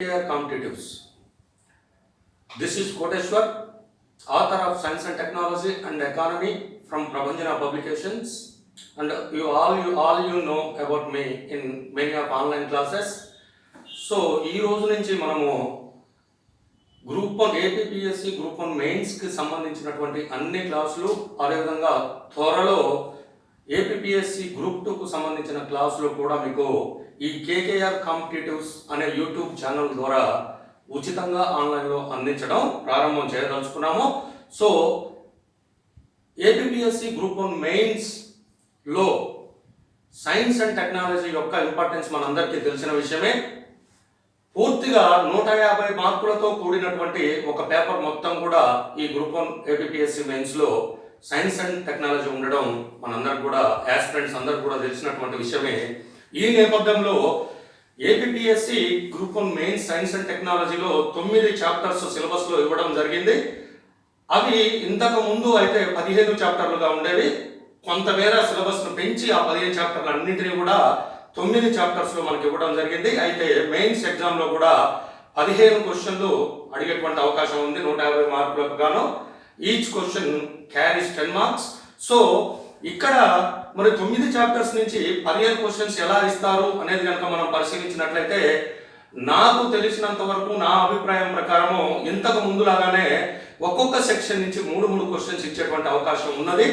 Competitives. This is Koteshwar, author of Science and Technology and Economy from Prabhanjana Publications, and you all know about me in many of online classes. So ఈ రోజు నుంచి మనము group 1 APPSC group 1 mains కి సంబంధించినటువంటి అన్ని క్లాసులు, అదేవిధంగా త్వరలో ఏపీపీఎస్సీ గ్రూప్ 2 కు సంబంధించిన క్లాసులు కూడా మీకు ఈ కేకేఆర్ కాంపిటేటివ్స్ అనే యూట్యూబ్ ఛానల్ ద్వారా ఉచితంగా ఆన్లైన్లో అందించడం ప్రారంభం చేయదలుచుకున్నాము. సో ఏపీపీఎస్సీ గ్రూప్ 1 మెయిన్స్లో సైన్స్ అండ్ టెక్నాలజీ యొక్క ఇంపార్టెన్స్ మనందరికీ తెలిసిన విషయమే. పూర్తిగా 150 మార్కులతో కూడినటువంటి ఒక పేపర్ మొత్తం కూడా ఈ గ్రూప్ 1 ఏపీపీఎస్సీ మెయిన్స్లో సైన్స్ అండ్ టెక్నాలజీ ఉండడం మనందరికి కూడా యాస్పిరెంట్స్ అందరికి కూడా తెలిసినటువంటి విషయమే. ఈ నేపథ్యంలో APPSC group 1 mains science and టెక్నాలజీలో 9 చాప్టర్స్ సిలబస్లో ఇవ్వడం జరిగింది. అవి ఇంతకు ముందు అయితే 15 చాప్టర్లుగా ఉండేవి. కొంతమేర సిలబస్ను పెంచి ఆ 15 చాప్టర్లు అన్నింటినీ కూడా 9 చాప్టర్స్లో మనకి ఇవ్వడం జరిగింది. అయితే మెయిన్స్ ఎగ్జామ్లో కూడా 15 క్వశ్చన్లు అడిగేటువంటి అవకాశం ఉంది. 150 మార్కులకు గాను each question carries 10 marks. So ఇక్కడ మరి 9 చాప్టర్స్ నుంచి 15 క్వశ్చన్స్ ఎలా ఇస్తారు అనేది కనుక మనం పరిశీలించినట్లయితే, నాకు తెలిసినంత వరకు నా అభిప్రాయం ప్రకారము ఇంతకు ముందులాగానే ఒక్కొక్క సెక్షన్ నుంచి 3 క్వశ్చన్స్ ఇచ్చేటువంటి అవకాశం ఉన్నది.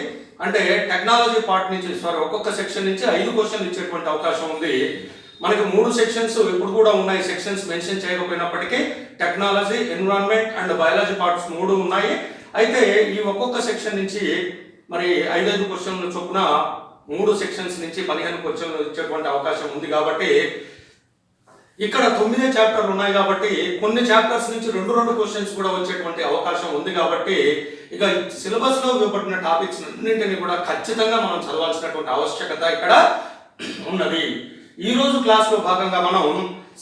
అంటే టెక్నాలజీ పార్ట్ నుంచి ఒక్కొక్క సెక్షన్ నుంచి 5 క్వశ్చన్లు ఇచ్చేటువంటి అవకాశం ఉంది. మనకి 3 సెక్షన్స్ ఇప్పుడు కూడా ఉన్నాయి. సెక్షన్స్ మెన్షన్ చేయకపోయినప్పటికీ technology, environment and biology parts 3 ఉన్నాయి. అయితే ఈ ఒక్కొక్క సెక్షన్ నుంచి మరి 5 క్వశ్చన్లు చొప్పున 3 సెక్షన్స్ నుంచి 15 క్వశ్చన్లు ఇచ్చేటువంటి అవకాశం ఉంది. కాబట్టి ఇక్కడ 9 చాప్టర్లు ఉన్నాయి కాబట్టి కొన్ని చాప్టర్స్ నుంచి 2 క్వశ్చన్స్ కూడా వచ్చేటువంటి అవకాశం ఉంది. కాబట్టి ఇక సిలబస్లో ఇవ్వబడిన టాపిక్స్ అన్నింటినీ కూడా ఖచ్చితంగా మనం చదవాల్సినటువంటి ఆవశ్యకత ఇక్కడ ఉన్నది. ఈ రోజు క్లాస్లో భాగంగా మనం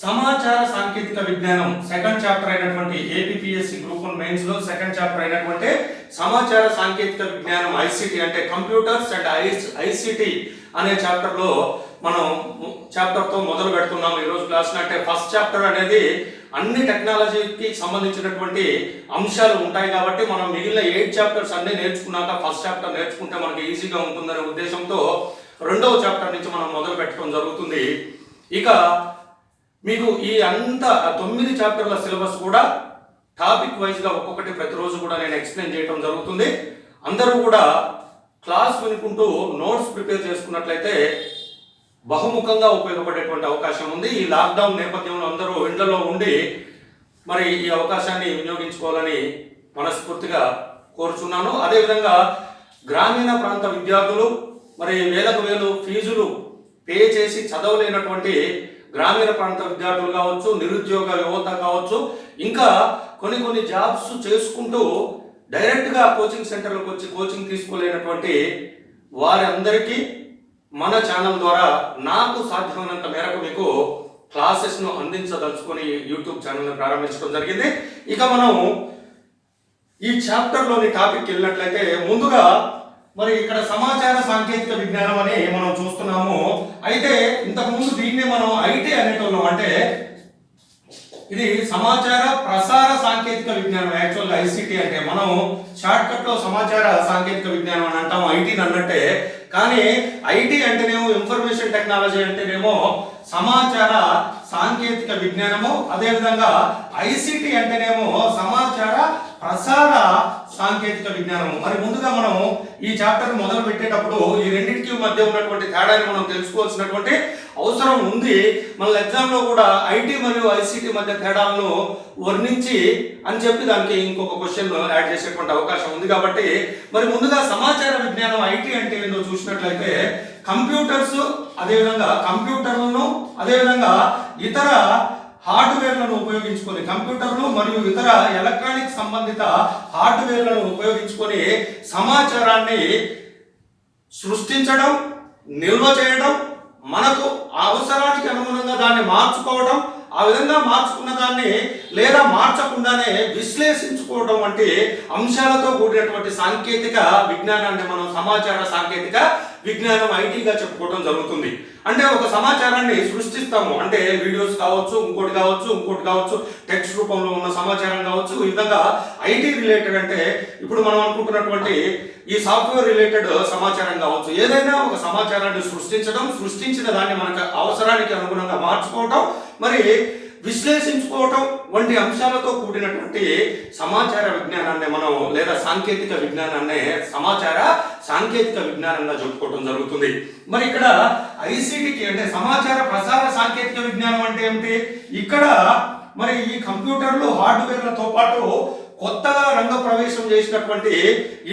సమాచార సాంకేతిక విజ్ఞానం సెకండ్ చాప్టర్ అయినటువంటి ఏపీపీఎస్సీ గ్రూప్ 1 మెయిన్స్ లో సెకండ్ చాప్టర్ అయినటువంటి సమాచార సాంకేతిక విజ్ఞానం ఐసిటి అంటే కంప్యూటర్స్ అండ్ ఐసిటి అనే చాప్టర్ లో మనం చాప్టర్ తో మొదలు పెడుతున్నాం ఈ రోజు క్లాస్. అంటే ఫస్ట్ చాప్టర్ అనేది అన్ని టెక్నాలజీకి సంబంధించినటువంటి అంశాలు ఉంటాయి కాబట్టి మనం మిగిలిన 8 చాప్టర్స్ అన్ని నేర్చుకున్నాక ఫస్ట్ చాప్టర్ నేర్చుకుంటే మనకి ఈజీగా ఉంటుందనే ఉద్దేశంతో రెండవ చాప్టర్ నుంచి మనం మొదలు పెట్టడం జరుగుతుంది. ఇక మీకు ఈ 9 చాప్టర్ల సిలబస్ కూడా టాపిక్ వైజ్గా ఒక్కొక్కటి ప్రతిరోజు కూడా నేను ఎక్స్ప్లెయిన్ చేయడం జరుగుతుంది. అందరూ కూడా క్లాస్ వినుకుంటూ నోట్స్ ప్రిపేర్ చేసుకున్నట్లయితే బహుముఖంగా ఉపయోగపడేటువంటి అవకాశం ఉంది. ఈ లాక్డౌన్ నేపథ్యంలో అందరూ ఇళ్లలో ఉండి మరి ఈ అవకాశాన్ని వినియోగించుకోవాలని మనస్ఫూర్తిగా కోరుచున్నాను. అదేవిధంగా గ్రామీణ ప్రాంత విద్యార్థులు మరి వేలకు వేలు ఫీజులు పే చేసి చదవలేనటువంటి గ్రామీణ ప్రాంత విద్యార్థులు కావచ్చు, నిరుద్యోగ యువత కావచ్చు, ఇంకా కొన్ని జాబ్స్ చేసుకుంటూ డైరెక్ట్గా కోచింగ్ సెంటర్లకు వచ్చి కోచింగ్ తీసుకోలేనటువంటి వారందరికీ మన ఛానల్ ద్వారా నాకు సాధ్యమైనంత మేరకు మీకు క్లాసెస్ను అందించదలుచుకొని యూట్యూబ్ ఛానల్ని ప్రారంభించడం జరిగింది. ఇక మనం ఈ చాప్టర్లోని టాపిక్ వెళ్ళినట్లయితే ముందుగా మరి ఇక్కడ సమాచార సాంకేతిక విజ్ఞానం అని మనం చూస్తున్నాము. అయితే ఇంతకుముందు దీన్ని మనం ఐటీ అనేటోళ్ళం. అంటే ఇది సమాచార ప్రసార సాంకేతిక విజ్ఞానం. యాక్చువల్గా ఐసిటి అంటే మనం షార్ట్ కట్ లో సమాచార సాంకేతిక విజ్ఞానం అని అంటాం, ఐటీని అన్నట్టే. కానీ ఐటీ అంటేనేమో ఇన్ఫర్మేషన్ టెక్నాలజీ అంటేనేమో సమాచార సాంకేతిక విజ్ఞానము, అదేవిధంగా ఐసిటి అంటేనేమో సమాచార ప్రసార సాంకేతిక విజ్ఞానము. మరి ముందుగా మనం ఈ చాప్టర్ మొదలు పెట్టేటప్పుడు ఈ రెండింటికి మధ్య ఉన్నటువంటి తేడాన్ని మనం తెలుసుకోవాల్సినటువంటి అవసరం ఉంది. మన ఎగ్జామ్లో కూడా ఐటీ మరియు ఐసిటి మధ్య తేడాలను వర్ణించి అని చెప్పి దానికి ఇంకొక క్వశ్చన్ యాడ్ చేసేటువంటి అవకాశం ఉంది. కాబట్టి మరి ముందుగా సమాచార విజ్ఞానం ఐటీ అంటే ఏంటో చూసినట్లయితే కంప్యూటర్స్, అదేవిధంగా కంప్యూటర్లను, అదేవిధంగా ఇతర హార్డ్వేర్లను ఉపయోగించుకొని కంప్యూటర్లు మరియు ఇతర ఎలక్ట్రానిక్ సంబంధిత హార్డ్వేర్లను ఉపయోగించుకొని సమాచారాన్ని సృష్టించడం, నిల్వ చేయడం, మనకు అవసరానికి అనుగుణంగా దాన్ని మార్చుకోవడం, ఆ విధంగా మార్చుకున్న దాన్ని లేదా మార్చకుండానే విశ్లేషించుకోవడం వంటి అంశాలతో కూడినటువంటి సాంకేతిక విజ్ఞానాన్ని మనం సమాచార సాంకేతిక విజ్ఞానం ఐటీగా చెప్పుకోవడం జరుగుతుంది. అంటే ఒక సమాచారాన్ని సృష్టిస్తాము, అంటే వీడియోస్ కావచ్చు, ఇంకోటి కావచ్చు, టెక్స్ట్ రూపంలో ఉన్న సమాచారం కావచ్చు. ఈ విధంగా ఐటీ రిలేటెడ్ అంటే ఇప్పుడు మనం అనుకుంటున్నటువంటి ఈ సాఫ్ట్వేర్ రిలేటెడ్ సమాచారం కావచ్చు, ఏదైనా ఒక సమాచారాన్ని సృష్టించిన దాన్ని మనకు అవసరానికి అనుగుణంగా మార్చుకోవటం, మరి విశ్లేషించుకోవటం వంటి అంశాలతో కూడినటువంటి సమాచార విజ్ఞానాన్ని మనం లేదా సాంకేతిక విజ్ఞానాన్ని సమాచార సాంకేతిక విజ్ఞానంగా చెప్పుకోవడం జరుగుతుంది. మరి ఇక్కడ ఐసిటికి అంటే సమాచార ప్రసార సాంకేతిక విజ్ఞానం అంటే ఏమిటి? ఇక్కడ మరి ఈ కంప్యూటర్లు హార్డ్వేర్లతో పాటు కొత్తగా రంగ ప్రవేశం చేసినటువంటి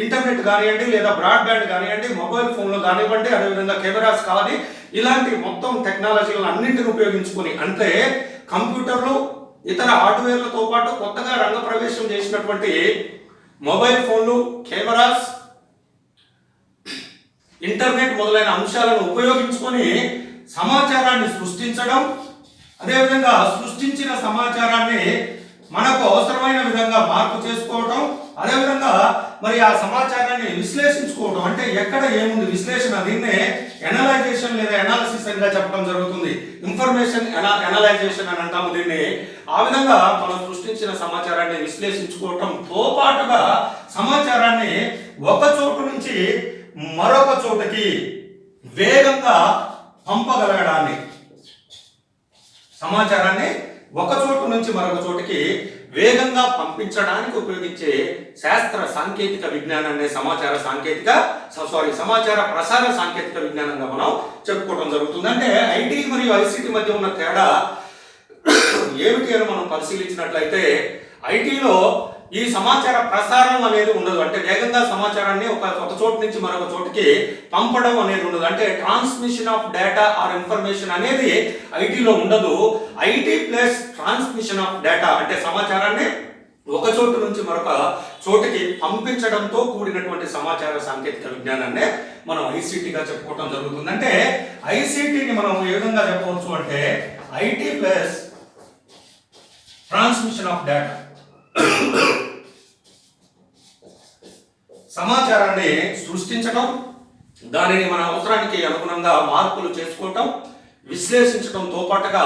ఇంటర్నెట్ కానివ్వండి, లేదా బ్రాడ్బ్యాండ్ కానివ్వండి, మొబైల్ ఫోన్లు కానివ్వండి, అదేవిధంగా కెమెరాస్ కానీ ఇలాంటి మొత్తం టెక్నాలజీలను అన్నింటిని ఉపయోగించుకొని, అంటే కంప్యూటర్లు ఇతర హార్డ్వేర్లతో పాటు కొత్తగా రంగ ప్రవేశం చేసినటువంటి మొబైల్ ఫోన్లు, కెమెరాస్, ఇంటర్నెట్ మొదలైన అంశాలను ఉపయోగించుకొని సమాచారాన్ని సృష్టించడం, అదేవిధంగా సృష్టించిన సమాచారాన్ని మనకు అవసరమైన విధంగా మార్పు చేసుకోవటం, అదేవిధంగా మరి ఆ సమాచారాన్ని విశ్లేషించుకోవటం, అంటే ఎక్కడ ఏముంది విశ్లేషణ, దీన్నే ఎనలైజేషన్ లేదా ఎనాలిసిస్ అని చెప్పడం జరుగుతుంది. ఇన్ఫర్మేషన్ ఎనలైజేషన్ అని అంటాము దీన్ని. ఆ విధంగా మనం సృష్టించిన సమాచారాన్ని విశ్లేషించుకోవటంతో పాటుగా సమాచారాన్ని ఒక చోటు నుంచి మరొక చోటకి వేగంగా పంపగలగడాన్ని, సమాచారాన్ని ఒక చోటు నుంచి మరొక చోటికి వేగంగా పంపించడానికి ఉపయోగించే శాస్త్ర సాంకేతిక విజ్ఞానాన్ని సమాచార ప్రసార సాంకేతిక విజ్ఞానంగా మనం చెప్పుకోవడం జరుగుతుంది. అంటే ఐటీ మరియు ఐసిటి మధ్య ఉన్న తేడా ఏమిటి అని మనం పరిశీలించినట్లయితే, ఐటీలో ఈ సమాచార ప్రసారం అనేది ఉండదు, అంటే వేగంగా సమాచారాన్ని ఒక చోటు నుంచి మరొక చోటికి పంపడం అనేది ఉండదు, అంటే transmission of data or information అనేది ఐటీలో ఉండదు. IT plus transmission of data అంటే సమాచారాన్ని ఒక చోటు నుంచి మరొక చోటికి పంపించడంతో కూడినటువంటి సమాచార సాంకేతిక విజ్ఞానాన్ని మనం ఐసిటిగా చెప్పుకోవడం జరుగుతుంది. అంటే ఐసిటిని మనం ఏ విధంగా చెప్పవచ్చు అంటే IT plus transmission of data, సమాచారాన్ని సృష్టించడం, దానిని మన అవసరానికి అనుగుణంగా మార్పులు చేసుకోవటం, విశ్లేషించడంతో పాటుగా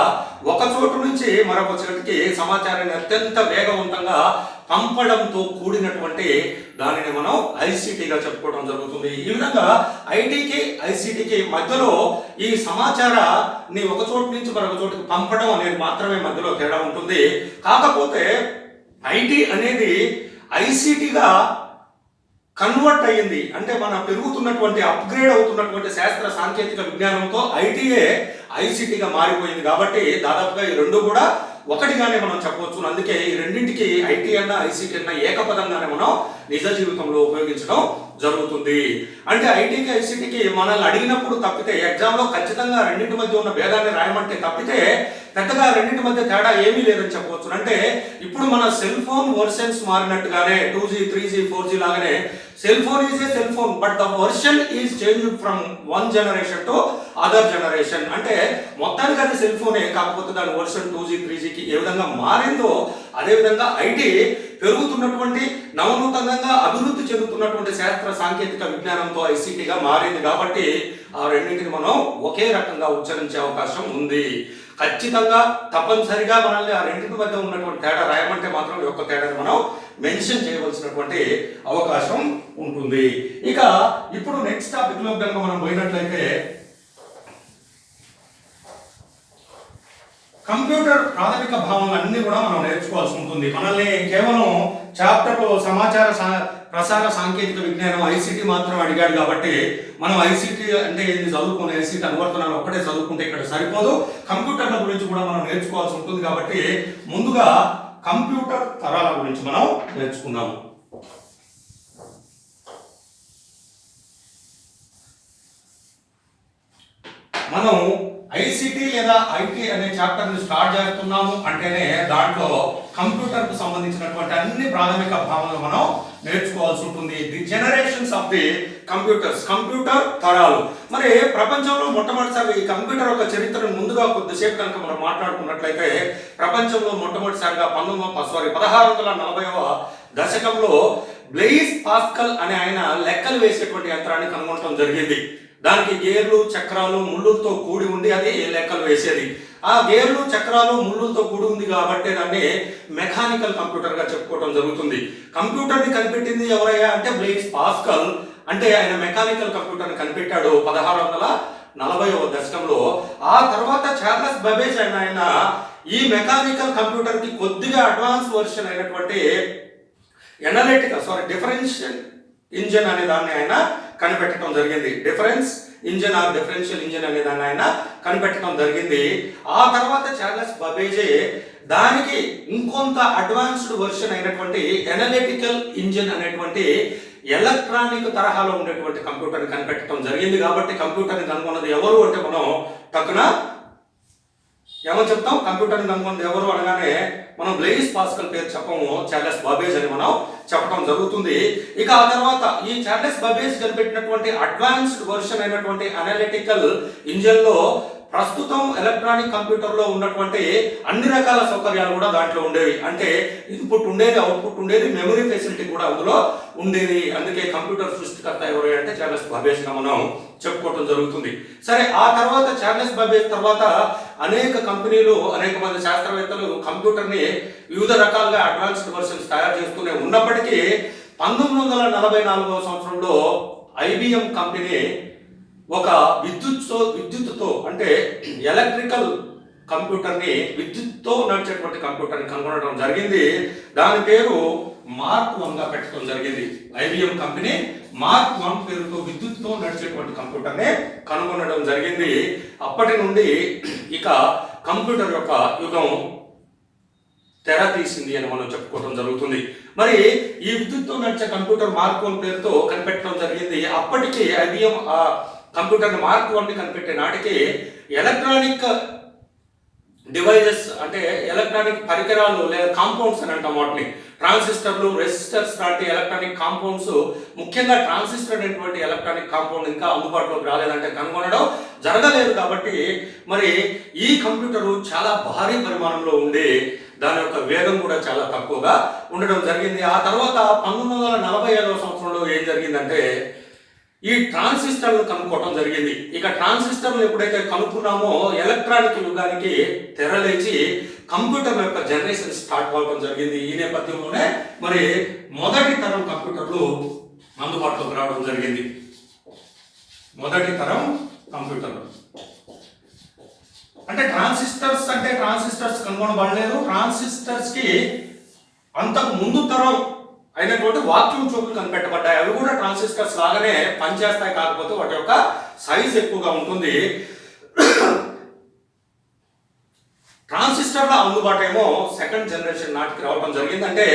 ఒక చోటు నుంచి మరొక చోటికి సమాచారాన్ని అత్యంత వేగవంతంగా పంపడంతో కూడినటువంటి దానిని మనం ఐసిటిగా చెప్పుకోవడం జరుగుతుంది. ఈ విధంగా ఐటీకి ఐసిటికి మధ్యలో ఈ సమాచారాన్ని ఒక చోటు నుంచి మరొక చోటికి పంపడం అనేది మాత్రమే మధ్యలో తేడా ఉంటుంది. కాకపోతే ఐటీ అనేది ఐసిటిగా కన్వర్ట్ అయ్యింది, అంటే మన పెరుగుతున్నటువంటి అప్గ్రేడ్ అవుతున్నటువంటి శాస్త్ర సాంకేతిక విజ్ఞానంతో ఐటీఏ ఐసిటిగా మారిపోయింది. కాబట్టి దాదాపుగా ఈ రెండు కూడా ఒకటిగానే మనం చెప్పవచ్చు. అందుకే ఈ రెండింటికి ఐటీ అన్న ఐసిటి అన్న ఏకపదంగానే మనం నిజ జీవితంలో ఉపయోగించడం జరుగుతుంది. అంటే ఐటీకి ఐసిటికి మనల్ని అడిగినప్పుడు తప్పితే ఎగ్జామ్లో ఖచ్చితంగా రెండింటి మధ్య ఉన్న భేదాన్ని రాయమంటే తప్పితే పెద్దగా రెండింటి మధ్య తేడా ఏమీ లేదని చెప్పవచ్చు. అంటే ఇప్పుడు మన cell phone versions మారినట్టుగానే 2G 3G 4G లాగానే cell phone is a cell phone, but the version is changed from one generation to other generation. అంటే మొత్తానికి అది సెల్ ఫోనే, కాకపోతే దాని వర్షన్ 2G 3Gకి ఏ విధంగా మారిందో అదేవిధంగా ఐటీ పెరుగుతున్నటువంటి నవనూతనంగా అభివృద్ధి చెందుతున్నటువంటి శాస్త్ర సాంకేతిక విజ్ఞానంతో ఐసిటిగా మారింది. కాబట్టి ఆ రెండింటిని మనం ఒకే రకంగా ఉచ్చరించే అవకాశం ఉంది. ఖచ్చితంగా తప్పనిసరిగా మనల్ని ఆ రెండింటి మధ్య ఉన్నటువంటి తేడా రాయమంటే మాత్రం ఈ యొక్క తేడాని మనం మెన్షన్ చేయవలసినటువంటి అవకాశం ఉంటుంది. ఇక ఇప్పుడు నెక్స్ట్ టాపిక్ లో కనుక మనం పోయినట్లయితే కంప్యూటర్ ప్రాథమిక భావనలు అన్ని కూడా మనం నేర్చుకోవాల్సి ఉంటుంది. మనల్ని కేవలం చాప్టర్లో సమాచార ప్రసార సాంకేతిక విజ్ఞానం ఐసిటి మాత్రం అడిగాడు కాబట్టి మనం ఐసిటి అంటే ఏంది చదువుకునే ఐసిటి అనువర్తనాలు ఒక్కటే చదువుకుంటే ఇక్కడ సరిపోదు, కంప్యూటర్ల గురించి కూడా మనం నేర్చుకోవాల్సి ఉంటుంది. కాబట్టి ముందుగా కంప్యూటర్ తరాల గురించి మనం నేర్చుకున్నాము. మనం ఐసిటి లేదా ఐటీ అనే చాప్టర్ ని స్టార్ట్ చేస్తున్నాము అంటేనే దాంట్లో కంప్యూటర్ కు సంబంధించినటువంటి అన్ని ప్రాథమిక భావనలు మనం నేర్చుకోవాల్సి ఉంటుంది. The generations of the computers, computer తరాలు. మరి ప్రపంచంలో మొట్టమొదటిసారి ఈ కంప్యూటర్ యొక్క చరిత్రను ముందుగా కొద్దిసేపు కనుక మనం మాట్లాడుకున్నట్లయితే ప్రపంచంలో మొట్టమొదటిసారిగా 1640వ దశకంలో బ్లెయిజ్ పాస్కల్ అనే ఆయన లెక్కలు వేసేటువంటి యంత్రాన్ని కనుగొనడం జరిగింది. దానికి గేర్లు చక్రాలు ముళ్ళులతో కూడి ఉండి అది లెక్కలు వేసేది. ఆ గేర్లు చక్రాలు ముళ్ళులతో కూడి ఉంది కాబట్టి దాన్ని మెకానికల్ కంప్యూటర్ గా చెప్పుకోవడం జరుగుతుంది. కంప్యూటర్ ని కనిపెట్టింది ఎవరయ్యా అంటే బ్లెయిజ్ పాస్కల్. అంటే ఆయన మెకానికల్ కంప్యూటర్ ని కనిపెట్టాడు 1640వ దశకంలో. ఆ తర్వాత చార్లెస్ బబేజ్ అనే ఆయన ఈ మెకానికల్ కంప్యూటర్ కి కొద్దిగా అడ్వాన్స్ వర్షన్ అయినటువంటి డిఫరెన్షియల్ ఇంజిన్ అనే దాన్ని ఆయన కనిపెట్టడం జరిగింది. Difference engine or differential engine అనే దాన్ని ఆయన కనిపెట్టడం జరిగింది. ఆ తర్వాత చార్లెస్ బబేజే దానికి ఇంకొంత అడ్వాన్స్డ్ వర్షన్ అయినటువంటి ఎనలిటికల్ ఇంజిన్ అనేటువంటి ఎలక్ట్రానిక్ తరహాలో ఉండేటువంటి కంప్యూటర్ని కనిపెట్టడం జరిగింది. కాబట్టి కంప్యూటర్ని కనుగొన్నది ఎవరు అంటే మనం టక్కున ఏమని చెప్తాం? కంప్యూటర్ని కనుగొన్నది ఎవరు అనగానే మనం బ్లెయిజ్ పాస్కల్ పేరు చెప్పము, చార్లెస్ బబేజ్ అని మనం చెప్పడం జరుగుతుంది. ఇక ఆ తర్వాత ఈ చార్లెస్ బబేజ్ కనిపెట్టినటువంటి అడ్వాన్స్డ్ వర్షన్ అయినటువంటి అనలిటికల్ ఇంజిన్ లో ప్రస్తుతం ఎలక్ట్రానిక్ కంప్యూటర్ లో ఉన్నటువంటి అన్ని రకాల సౌకర్యాలు కూడా దాంట్లో ఉండేవి. అంటే ఇన్పుట్ ఉండేది, అవుట్పుట్ ఉండేది, మెమరీ ఫెసిలిటీ కూడా అందులో ఉండేది. అందుకే కంప్యూటర్ సృష్టికర్త ఎవరు అంటే చార్లెస్ బబేజ్ గా మనం చెప్పుకోవడం జరుగుతుంది. సరే, ఆ తర్వాత చార్లెస్ బబేజ్ తర్వాత అనేక కంపెనీలు, అనేక మంది శాస్త్రవేత్తలు కంప్యూటర్ ని వివిధ రకాలుగా అడ్వాన్స్డ్ వర్షన్స్ తయారు చేస్తూనే ఉన్నప్పటికీ 1944వ సంవత్సరంలో ఐబిఎం కంపెనీ ఒక విద్యుత్తుతో అంటే ఎలక్ట్రికల్ కంప్యూటర్ని విద్యుత్తో నడిచేటువంటి కంప్యూటర్ని కనుగొనడం జరిగింది. దాని పేరు మార్క్ 1 గా పెట్టడం జరిగింది. ఐబిఎం కంపెనీ మార్క్ 1 పేరుతో విద్యుత్తో నడిచేటువంటి కంప్యూటర్ని కనుగొనడం జరిగింది. అప్పటి నుండి ఇక కంప్యూటర్ యొక్క యుగం తెర తీసింది అని మనం చెప్పుకోవడం జరుగుతుంది. మరి ఈ విద్యుత్తో నడిచే కంప్యూటర్ మార్క్ 1 పేరుతో కనిపెట్టడం జరిగింది. అప్పటికి ఐబిఎం కంప్యూటర్ మార్క్ 1 ని కనిపెట్టే నాటికి ఎలక్ట్రానిక్ డివైజెస్ అంటే ఎలక్ట్రానిక్ పరికరాలు లేదా కాంపౌండ్స్ అని అంటాం వాటిని, ట్రాన్సిస్టర్లు, రెసిస్టర్స్ లాంటి ఎలక్ట్రానిక్ కాంపౌండ్స్, ముఖ్యంగా ట్రాన్సిస్టర్ అనేటువంటి ఎలక్ట్రానిక్ కాంపౌండ్ ఇంకా అందుబాటులోకి రాలేదంటే కనుగొనడం జరగలేదు. కాబట్టి మరి ఈ కంప్యూటర్ చాలా భారీ పరిమాణంలో ఉండి దాని యొక్క వేగం కూడా చాలా తక్కువగా ఉండడం జరిగింది. ఆ తర్వాత 1945వ సంవత్సరంలో ఏం జరిగిందంటే ఈ ట్రాన్సిస్టర్లు కనుక్కోవడం జరిగింది. ఇక ట్రాన్సిస్టర్లు ఎప్పుడైతే కనుక్కున్నామో ఎలక్ట్రానిక్ యుగానికి తెరలేచి కంప్యూటర్ యొక్క జనరేషన్ స్టార్ట్ అవడం జరిగింది. ఈ నేపథ్యంలోనే మరి మొదటి తరం కంప్యూటర్లు అందుబాటులోకి రావడం జరిగింది. మొదటి తరం కంప్యూటర్లు అంటే ట్రాన్సిస్టర్స్ కనుగొనబడలేదు. ట్రాన్సిస్టర్స్ కి అంతకు ముందు తరం అయినటువంటి వాక్యూమ్ ట్యూబ్లు కనిపెట్టబడ్డాయి. అవి కూడా ట్రాన్సిస్టర్స్ లాగానే పనిచేస్తాయి, కాకపోతే వాటి యొక్క సైజ్ ఎక్కువగా ఉంటుంది. ట్రాన్సిస్టర్ల అందుబాటు ఏమో సెకండ్ జనరేషన్ నాటికి రావడం జరిగింది. అంటే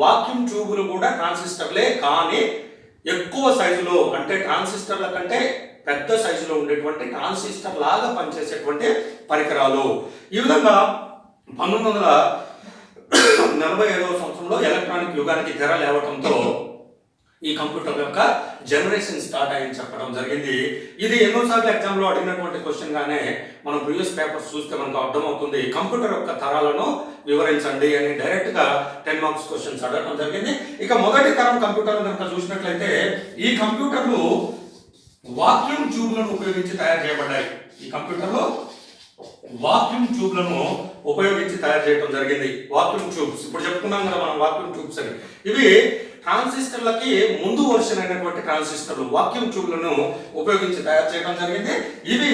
వాక్యూమ్ ట్యూబులు కూడా ట్రాన్సిస్టర్లే, కానీ ఎక్కువ సైజులో అంటే ట్రాన్సిస్టర్ల కంటే పెద్ద సైజులో ఉండేటువంటి ట్రాన్సిస్టర్ లాగా పనిచేసేటువంటి పరికరాలు. ఈ విధంగా 1945వ సంవత్సరంలో ఎలక్ట్రానిక్ యుగానికి తెర లేవటంతో ఈ కంప్యూటర్ యొక్క జనరేషన్ స్టార్ట్ అయ్యి చెప్పడం జరిగింది. ఇది ఎన్నోసార్లు ఎగ్జామ్లో అడిగినటువంటి క్వశ్చన్ గానే మనం ప్రీవియస్ పేపర్స్ చూస్తే మనకు అర్థమవుతుంది. కంప్యూటర్ యొక్క తరాలను వివరించండి అని డైరెక్ట్ గా 10 మార్క్స్ క్వశ్చన్స్ అడగడం జరిగింది. ఇక మొదటి తరం కంప్యూటర్ కనుక చూసినట్లయితే ఈ కంప్యూటర్లు వాక్యూమ్ ట్యూబ్లను ఉపయోగించి తయారు చేయబడ్డాయి. ఈ కంప్యూటర్లో వాక్యూమ్ ట్యూబ్లను ఉపయోగించి తయారు చేయడం జరిగింది. వాక్యూమ్ ట్యూబ్స్ ఇప్పుడు చెప్పుకున్నాం కదా మనం, వాక్యూమ్ ట్యూబ్స్ అని. ఇవి ట్రాన్సిస్టర్లకి ముందు వర్షన్ అయినటువంటి ట్రాన్సిస్టర్లు వాక్యూమ్ ట్యూబ్లను ఉపయోగించి తయారు చేయడం జరిగింది. ఇవి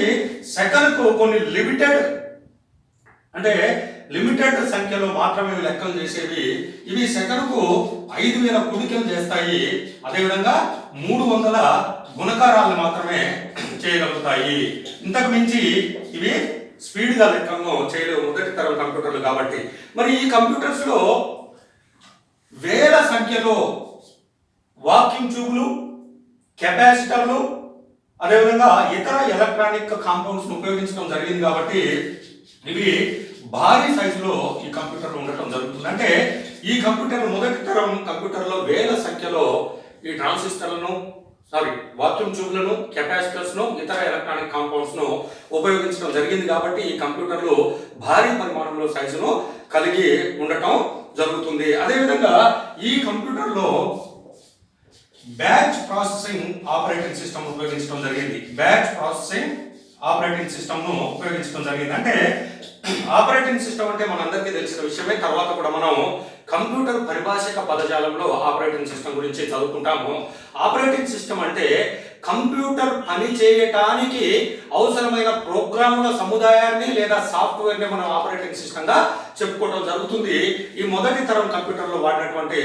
సెకనుకు కొన్ని లిమిటెడ్ సంఖ్యలో మాత్రమే లెక్కలు చేసేవి. ఇవి సెకనుకు 5000 కుడికలు చేస్తాయి. అదేవిధంగా 300 గుణకారాలను మాత్రమే చేయగలుగుతాయి. ఇంతకు మించి ఇవి స్పీడ్గా లెక్కలను చేయలేవు మొదటి తరం కంప్యూటర్లు కాబట్టి. మరి ఈ కంప్యూటర్స్ లో వేల సంఖ్యలో వాక్యూమ్ ట్యూబ్లు, కెపాసిటర్లు, అదేవిధంగా ఇతర ఎలక్ట్రానిక్ కాంపౌండ్స్ ఉపయోగించడం జరిగింది కాబట్టి ఇవి భారీ సైజులో ఈ కంప్యూటర్లు ఉండటం జరుగుతుంది. అంటే ఈ కంప్యూటర్ మొదటి తరం కంప్యూటర్లో వేల సంఖ్యలో ఈ ట్రాన్సిస్టర్లను వాక్యూమ్ ట్యూబ్లను, కెపాసిటర్స్ ను, ఇతర ఎలక్ట్రానిక్ కాంపౌండ్స్ ను ఉపయోగించడం జరిగింది కాబట్టి ఈ కంప్యూటర్లు భారీ పరిమాణంలో సైజును కలిగి ఉండటం జరుగుతుంది. అదేవిధంగా ఈ కంప్యూటర్లో బ్యాచ్ ప్రాసెసింగ్ ఆపరేటింగ్ సిస్టమ్ ఉపయోగించడం జరిగింది. బ్యాచ్ ప్రాసెసింగ్ ఆపరేటింగ్ సిస్టమ్ ను ఉపయోగించడం జరిగింది. అంటే ఆపరేటింగ్ సిస్టమ్ అంటే మనందరికీ తెలిసిన విషయమే. తర్వాత కూడా మనం కంప్యూటర్ పరిభాషిక పదజాలంలో ఆపరేటింగ్ సిస్టమ్ గురించి చదువుకుంటాము. ఆపరేటింగ్ సిస్టమ్ అంటే కంప్యూటర్ పని చేయటానికి అవసరమైన ప్రోగ్రాముల సముదాయాన్ని లేదా సాఫ్ట్వేర్ని మనం ఆపరేటింగ్ సిస్టమ్గా చెప్పుకోవడం జరుగుతుంది. ఈ మొదటి తరం కంప్యూటర్లో వాడినటువంటి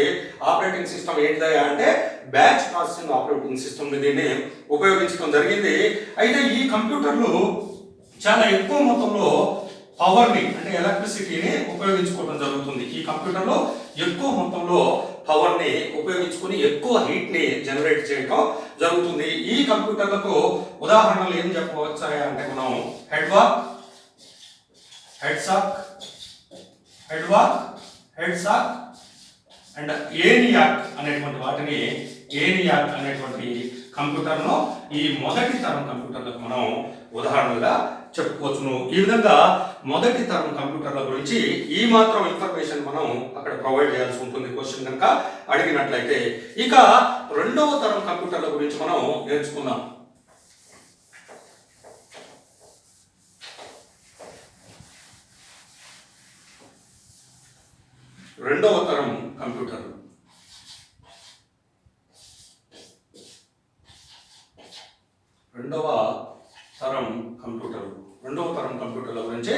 ఆపరేటింగ్ సిస్టమ్ ఏంటిదయ్యా అంటే బ్యాచ్ ప్రాసెసింగ్ ఆపరేటింగ్ సిస్టమ్ దీన్ని ఉపయోగించడం జరిగింది. అయితే ఈ కంప్యూటర్లు చాలా ఎక్కువ మొత్తంలో పవర్ని అంటే ఎలక్ట్రిసిటీని ఉపయోగించుకోవడం జరుగుతుంది. ఈ కంప్యూటర్లో ఎక్కువ మొత్తంలో పవర్ని ఉపయోగించుకుని ఎక్కువ హీట్ని జనరేట్ చేయడం జరుగుతుంది. ఈ కంప్యూటర్లకు ఉదాహరణలు ఏం చెప్పవచ్చాయా అంటే మనం హెడ్ వాక్, హెడ్ సాక్ అండ్ ఏనియాక్ అనేటువంటి కంప్యూటర్ను ఈ మొదటి తరం కంప్యూటర్లకు మనం ఉదాహరణగా చెప్పుకోవచ్చును. ఈ విధంగా మొదటి తరం కంప్యూటర్ల గురించి ఈ మాత్రం ఇన్ఫర్మేషన్ మనం అక్కడ ప్రొవైడ్ చేయాల్సి ఉంటుంది క్వశ్చన్ కనుక అడిగినట్లయితే. ఇక రెండవ తరం కంప్యూటర్ల గురించి మనం నేర్చుకుందాం. రెండవ తరం కంప్యూటర్లు రెండవ తరం కంప్యూటర్ల గురించి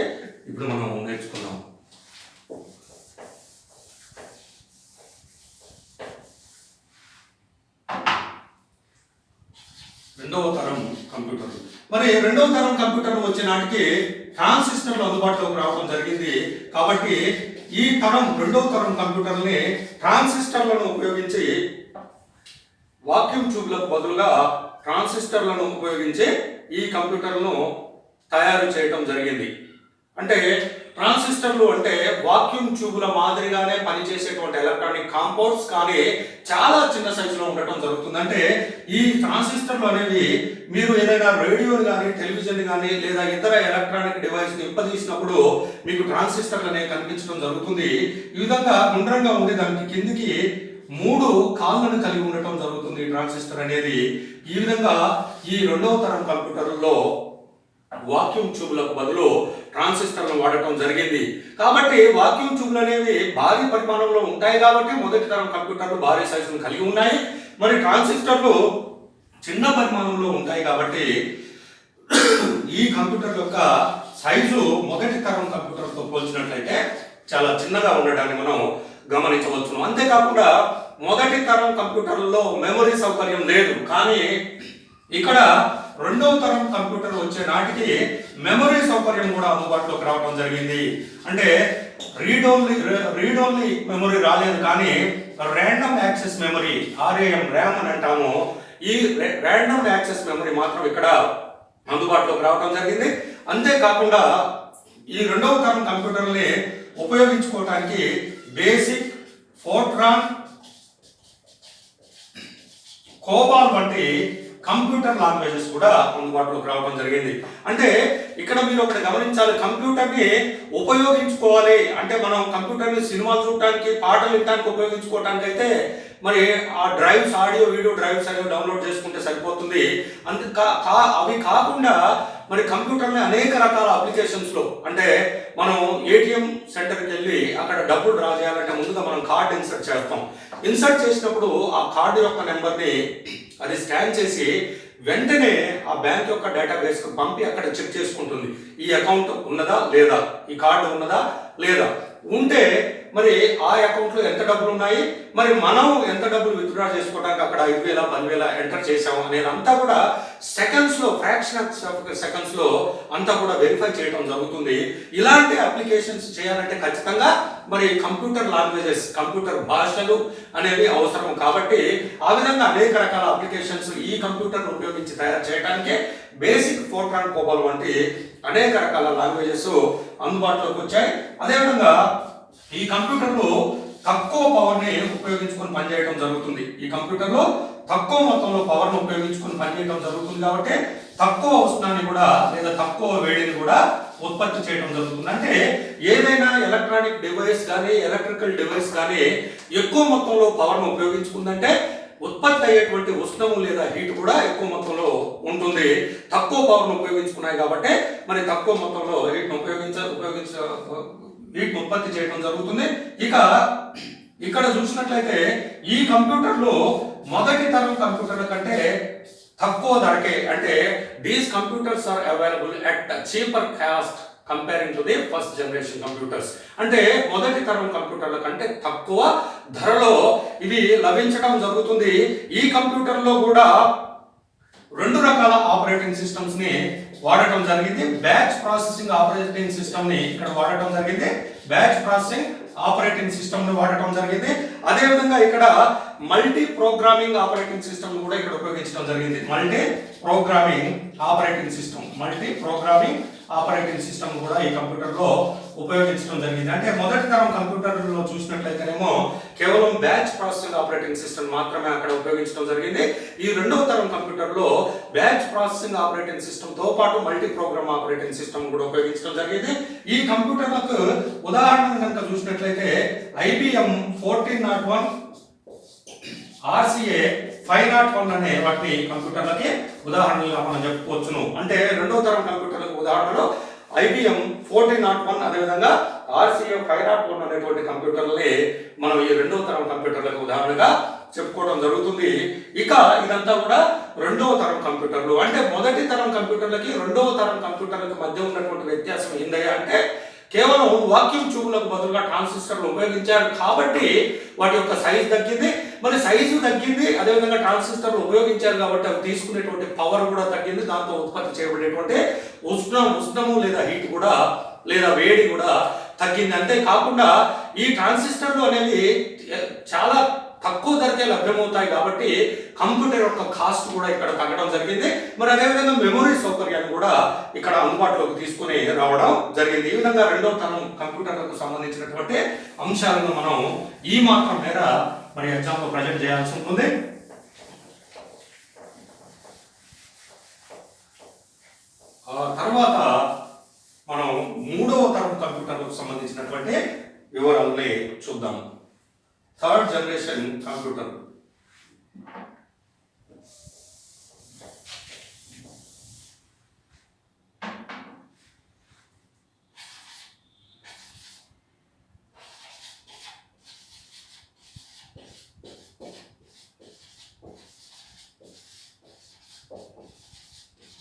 ఇప్పుడు మనం నేర్చుకుందాం. రెండవ తరం కంప్యూటర్లు వచ్చే నాటికి ట్రాన్సిస్టర్లు అందుబాటులోకి రావడం జరిగింది. కాబట్టి ఈ రెండవ తరం కంప్యూటర్ని ట్రాన్సిస్టర్లను ఉపయోగించి వాక్యూమ్ ట్యూబ్లకు బదులుగా ట్రాన్సిస్టర్లను ఉపయోగించి ఈ కంప్యూటర్లను తయారు చేయడం జరిగింది. అంటే ట్రాన్సిస్టర్లు అంటే వాక్యూమ్ ట్యూబుల మాదిరిగానే పనిచేసేటువంటి ఎలక్ట్రానిక్ కాంపౌండ్స్, కానీ చాలా చిన్న సైజులో ఉండటం జరుగుతుంది. అంటే ఈ ట్రాన్సిస్టర్లు అనేవి మీరు ఏదైనా రేడియోని కానీ, టెలివిజన్ కానీ లేదా ఇతర ఎలక్ట్రానిక్ డివైస్ని ఇంపదీసినప్పుడు మీకు ట్రాన్సిస్టర్లు అనేవి కనిపించడం జరుగుతుంది. ఈ విధంగా గుండ్రంగా ఉండే దానికి కిందికి 3 కాళ్ళను కలిగి ఉండటం జరుగుతుంది ట్రాన్సిస్టర్ అనేది. ఈ విధంగా ఈ రెండవ తరం కంప్యూటర్లలో వాక్యూమ్ ట్యూబ్లకు బదులు ట్రాన్సిస్టర్లను వాడటం జరిగింది. కాబట్టి వాక్యూమ్ ట్యూబ్లు అనేవి భారీ పరిమాణంలో ఉంటాయి కాబట్టి మొదటి తరం కంప్యూటర్లు భారీ సైజును కలిగి ఉన్నాయి. మరి ట్రాన్సిస్టర్లు చిన్న పరిమాణంలో ఉంటాయి కాబట్టి ఈ కంప్యూటర్ యొక్క సైజు మొదటి తరం కంప్యూటర్తో పోల్చినట్లయితే చాలా చిన్నగా ఉండడాన్ని మనం గమనించవచ్చును. అంతేకాకుండా మొదటి తరం కంప్యూటర్లలో మెమరీ సౌకర్యం లేదు, కానీ ఇక్కడ రెండవ తరం కంప్యూటర్ వచ్చే నాటికి మెమరీ సౌకర్యం కూడా అందుబాటులోకి రావడం జరిగింది. అంటే రీడ్ ఓన్లీ మెమరీ రాలేదు, కానీ ర్యాండమ్ యాక్సెస్ మెమరీ ర్యామ్ అని అంటాము. ఈ ర్యాండమ్ యాక్సెస్ మెమరీ మాత్రం ఇక్కడ అందుబాటులోకి రావడం జరిగింది. అంతేకాకుండా ఈ రెండవ తరం కంప్యూటర్ని ఉపయోగించుకోవటానికి బేసిక్, ఫోర్ట్రాన్, కోబాల్ వంటి కంప్యూటర్ లాంగ్వేజెస్ కూడా అందుబాటులోకి రావడం జరిగింది. అంటే ఇక్కడ మీరు ఒకటి గమనించాలి, కంప్యూటర్ని ఉపయోగించుకోవాలి అంటే మనం కంప్యూటర్ని సినిమాలు చూడటానికి, పాటలు వినడానికి ఉపయోగించుకోవటానికి అయితే మరి ఆ డ్రైవ్స్, ఆడియో వీడియో డ్రైవ్స్ అనేవి డౌన్లోడ్ చేసుకుంటే సరిపోతుంది. అవి కాకుండా మరి కంప్యూటర్ని అనేక రకాల అప్లికేషన్స్లో, అంటే మనం ఏటీఎం సెంటర్కి వెళ్ళి అక్కడ డబ్బులు డ్రా చేయాలంటే ముందుగా మనం కార్డు ఇన్సర్ట్ చేస్తాం. ఇన్సర్ట్ చేసినప్పుడు ఆ కార్డు యొక్క నెంబర్ని అది స్కాన్ చేసి వెంటనే ఆ బ్యాంక్ యొక్క డేటాబేస్కు పంపి అక్కడ చెక్ చేసుకుంటుంది, ఈ అకౌంట్ ఉన్నదా లేదా, ఈ కార్డు ఉన్నదా లేదా. ఉంటే మరి ఆ అకౌంట్లో ఎంత డబ్బులు ఉన్నాయి, మరి మనం ఎంత డబ్బులు విత్డ్రా చేసుకోవడానికి అక్కడ 5,000 10,000 ఎంటర్ చేసాము అనేది అంతా కూడా సెకండ్స్లో, ఫ్రాక్షన్ ఆఫ్ సెకండ్స్లో అంతా కూడా వెరిఫై చేయడం జరుగుతుంది. ఇలాంటి అప్లికేషన్స్ చేయాలంటే ఖచ్చితంగా మరి కంప్యూటర్ లాంగ్వేజెస్, కంప్యూటర్ భాషలు అనేవి అవసరం. కాబట్టి ఆ విధంగా అనేక రకాల అప్లికేషన్స్ ఈ కంప్యూటర్ ఉపయోగించి తయారు చేయడానికి బేసిక్, ఫోర్ట్రాన్, కోబాల్ వంటి అనేక రకాల లాంగ్వేజెస్ అందుబాటులోకి వచ్చాయి. అదేవిధంగా ఈ కంప్యూటర్లో తక్కువ పవర్ని ఉపయోగించుకొని పనిచేయడం జరుగుతుంది. ఈ కంప్యూటర్లో తక్కువ మొత్తంలో పవర్ను ఉపయోగించుకొని పనిచేయడం జరుగుతుంది కాబట్టి తక్కువ ఉష్ణాన్ని కూడా లేదా తక్కువ వేడిని కూడా ఉత్పత్తి చేయడం జరుగుతుంది. అంటే ఏదైనా ఎలక్ట్రానిక్ డివైస్ కానీ, ఎలక్ట్రికల్ డివైస్ కానీ ఎక్కువ మొత్తంలో పవర్ను ఉపయోగించుకుందంటే ఉత్పత్తి అయ్యేటువంటి ఉష్ణము లేదా హీట్ కూడా ఎక్కువ మొత్తంలో ఉంటుంది. తక్కువ పవర్ను ఉపయోగించుకున్నాయి కాబట్టి మరి తక్కువ మొత్తంలో హీట్ను వీటిని ఉత్పత్తి చేయడం జరుగుతుంది. ఇక ఇక్కడ చూసినట్లయితే ఈ కంప్యూటర్లో మొదటి తరం కంప్యూటర్ల కంటే తక్కువ ధరకే, అంటే these computers are available at cheaper cost comparing to the first generation computers. అంటే మొదటి తరం కంప్యూటర్ల కంటే తక్కువ ధరలో ఇవి లభించడం జరుగుతుంది. ఈ కంప్యూటర్లో కూడా 2 రకాల ఆపరేటింగ్ సిస్టమ్స్ ని వాడటం జరిగింది. బ్యాచ్ ప్రాసెసింగ్ ఆపరేటింగ్ సిస్టమ్ ని ఇక్కడ వాడటం జరిగింది. బ్యాచ్ ప్రాసెసింగ్ ఆపరేటింగ్ సిస్టమ్ ని వాడటం జరిగింది. అదే విధంగా ఇక్కడ మల్టీ ప్రోగ్రామింగ్ ఆపరేటింగ్ సిస్టమ్ కూడా ఇక్కడ ఉపయోగించడం జరిగింది. మల్టీ ప్రోగ్రామింగ్ ఆపరేటింగ్ సిస్టమ్ కూడా ఈ కంప్యూటర్ లో ఉపయోగించడం జరిగింది. అంటే మొదటి తరం కంప్యూటర్లో చూసినట్లయితేనేమో కేవలం బ్యాచ్ ప్రాసెసింగ్ ఆపరేటింగ్ సిస్టమ్ మాత్రమే అక్కడ ఉపయోగించడం జరిగింది. ఈ రెండవ తరం కంప్యూటర్ లో బ్యాచ్ ప్రాసెసింగ్ ఆపరేటింగ్ సిస్టమ్ తో పాటు మల్టీ ప్రోగ్రామ్ ఆపరేటింగ్ సిస్టమ్ కూడా ఉపయోగించడం జరిగింది. ఈ కంప్యూటర్లకు ఉదాహరణ కనుక చూసినట్లయితే IBM 1401, RCA 501 అనే వాటిని కంప్యూటర్లకి ఉదాహరణలుగా మనం చెప్పుకోవచ్చును. అంటే రెండవ తరం కంప్యూటర్లకు ఉదాహరణలో IBM 1401 అదేవిధంగా RCA 501 అనేటువంటి కంప్యూటర్లని మనం ఈ రెండవ తరం కంప్యూటర్లకు ఉదాహరణగా చెప్పుకోవడం జరుగుతుంది. ఇక ఇదంతా కూడా రెండవ తరం కంప్యూటర్లు. అంటే మొదటి తరం కంప్యూటర్లకి రెండవ తరం కంప్యూటర్లకు మధ్య ఉన్నటువంటి వ్యత్యాసం ఏందయ్యా అంటే కేవలం వాక్యూమ్ ట్యూబ్లకు బదులుగా ట్రాన్సిస్టర్లు ఉపయోగించారు కాబట్టి వాటి యొక్క సైజు తగ్గింది. మరి సైజు తగ్గింది, అదేవిధంగా ట్రాన్సిస్టర్లు ఉపయోగించారు కాబట్టి అవి తీసుకునేటువంటి పవర్ కూడా తగ్గింది. దాంతో ఉత్పత్తి చేయబడేటువంటి ఉష్ణము లేదా హీట్ కూడా లేదా వేడి కూడా తగ్గింది. అంతేకాకుండా ఈ ట్రాన్సిస్టర్లు అనేవి చాలా తక్కువ ధరకే లభ్యమవుతాయి కాబట్టి కంప్యూటర్ యొక్క కాస్ట్ కూడా ఇక్కడ తగ్గడం జరిగింది. మరి అదేవిధంగా మెమొరీ సౌకర్యాన్ని కూడా ఇక్కడ అందుబాటులోకి తీసుకుని రావడం జరిగింది. ఈ విధంగా రెండవ తరం కంప్యూటర్లకు సంబంధించినటువంటి అంశాలను మనం ఈ మాత్రం మేర మరి ఎగ్జామ్లో ప్రజెంట్ చేయాల్సి ఉంటుంది. తర్వాత మనం మూడవ తరం కంప్యూటర్లకు సంబంధించినటువంటి వివరాలని చూద్దాం. Third generation computer.